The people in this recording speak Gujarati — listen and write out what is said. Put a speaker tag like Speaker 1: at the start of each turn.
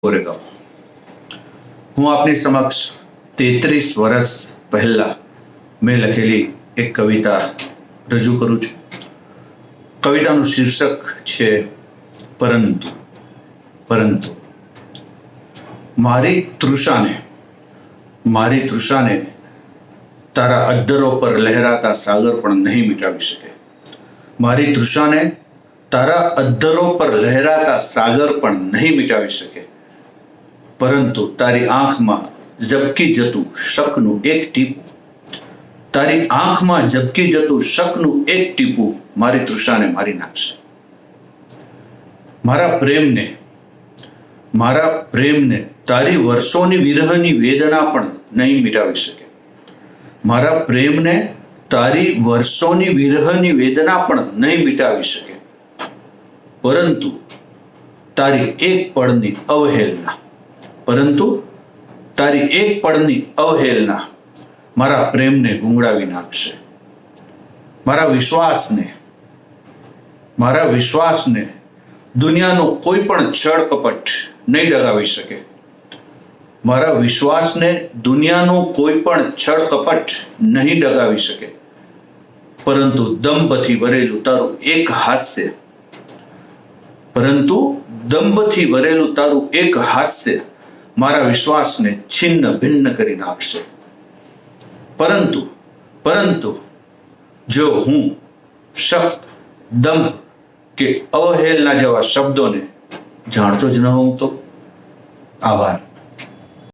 Speaker 1: કોરેગાંવ। હું આપની સમક્ષ 33 વર્ષ પહેલા મેં લખેલી એક કવિતા રજૂ કરું છું। કવિતાનું શીર્ષક છે પરંતુ। પરંતુ મારી તૃષાને તારા અધ્ધરો પર લહેરાતા સાગર પણ નહીં મિટાવી શકે। મારી તૃષાને તારા અધ્ધરો પર લહેરાતા સાગર પણ નહીં મિટાવી શકે। પરંતુ તારી આંખમાં ઝબકી જતું શકનું એક ટીપું, તારી આંખમાં ઝબકી જતું શકનું એક ટીપું મારી તૃષાને મારી નાખશે। મારા પ્રેમને તારી વર્ષોની વિરહની વેદના પણ નહીં મિટાવી શકે। મારા પ્રેમને તારી વર્ષોની વિરહની વેદના પણ નહીં મિટાવી શકે। પરંતુ તારી એક પળની અવહેલના મારા પ્રેમને ગુંગળાવી નાખશે। મારા વિશ્વાસને દુનિયાનો કોઈ પણ છળ કપટ નહીં ડગાવી શકે। મારા વિશ્વાસને દુનિયાનો કોઈ પણ છળ કપટ નહીં ડગાવી શકે। પરંતુ દંભથી ભરેલું તારું એક હાસ્ય મારા વિશ્વાસને છિન્ન ભિન્ન કરી નાખશે। પરંતુ જો હું શક, દંભ કે અવહેલના જેવા શબ્દોને જાણતો જ ન હોઉં તો? આભાર।